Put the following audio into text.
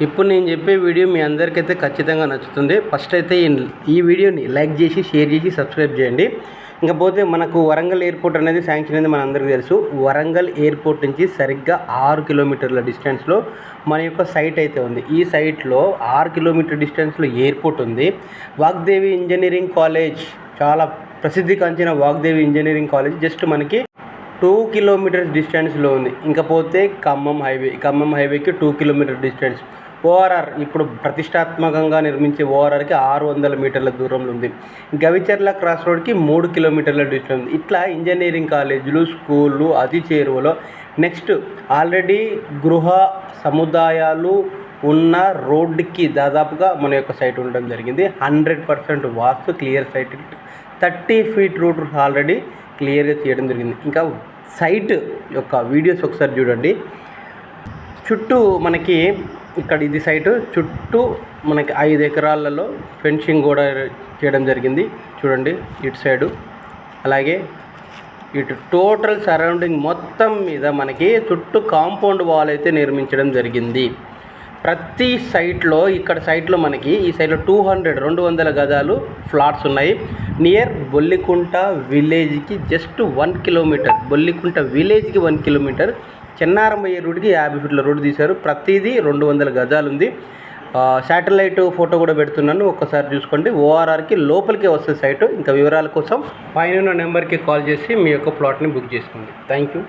ఇప్పుడు నేను చెప్పే వీడియో మీ అందరికైతే ఖచ్చితంగా నచ్చుతుంది. ఫస్ట్ అయితే ఈ వీడియోని లైక్ చేసి, షేర్ చేసి, సబ్స్క్రైబ్ చేయండి. ఇంకపోతే మనకు వరంగల్ ఎయిర్పోర్ట్ అనేది శాంక్షన్ అనేది మనందరికీ తెలుసు. వరంగల్ ఎయిర్పోర్ట్ నుంచి సరిగ్గా 6 కిలోమీటర్ల డిస్టెన్స్లో మన యొక్క సైట్ అయితే ఉంది. ఈ సైట్లో 6 కిలోమీటర్ డిస్టెన్స్లో ఎయిర్పోర్ట్ ఉంది. వాగ్దేవి ఇంజనీరింగ్ కాలేజ్, చాలా ప్రసిద్ధిగాంచిన వాగ్దేవి ఇంజనీరింగ్ కాలేజ్ జస్ట్ మనకి 2 కిలోమీటర్స్ డిస్టెన్స్లో ఉంది. ఇంకపోతే ఖమ్మం హైవేకి 2 కిలోమీటర్ డిస్టెన్స్. ఓఆర్ఆర్ ఇప్పుడు ప్రతిష్టాత్మకంగా నిర్మించే ఓఆర్ఆర్కి 600 మీటర్ల దూరంలో ఉంది. గవిచర్ల క్రాస్ రోడ్కి 3 కిలోమీటర్ల డిస్టెన్స్ ఉంది. ఇట్లా ఇంజనీరింగ్ కాలేజీలు, స్కూళ్ళు అతి చేరువలో. నెక్స్ట్ ఆల్రెడీ గృహ సముదాయాలు ఉన్న రోడ్డుకి దాదాపుగా మన యొక్క సైట్ ఉండడం జరిగింది. 100% vastu clear site. 30 feet road already క్లియర్గా చేయడం జరిగింది. ఇంకా సైట్ యొక్క వీడియోస్ ఒకసారి చూడండి. చుట్టూ మనకి ఇక్కడ ఇది సైటు చుట్టూ మనకి 5 ఎకరాలలో ఫెన్సింగ్ కూడా చేయడం జరిగింది. చూడండి ఇటు సైడు, అలాగే ఇటు టోటల్ సరౌండింగ్ మొత్తం మీద మనకి చుట్టూ కాంపౌండ్ వాల్ అయితే నిర్మించడం జరిగింది. ప్రతి సైట్లో ఇక్కడ సైట్లో మనకి ఈ సైట్లో 200 గజాలు ఫ్లాట్స్ ఉన్నాయి. నియర్ బొల్లికుంట విలేజ్కి జస్ట్ 1 కిలోమీటర్. బొల్లికుంట విలేజ్కి 1 కిలోమీటర్. చెన్నారమయ్య రోడ్కి 50 ఫీట్ల రోడ్డు తీశారు. ప్రతిదీ 200 గజాలు ఉంది. శాటిలైట్ ఫోటో కూడా పెడుతున్నాను, ఒక్కసారి చూసుకోండి. ఓఆర్ఆర్కి లోపలికి వస్తుంది సైటు. ఇంకా వివరాల కోసం పైన నెంబర్కి కాల్ చేసి మీ యొక్క ప్లాట్ని బుక్ చేసుకోండి. Thank you.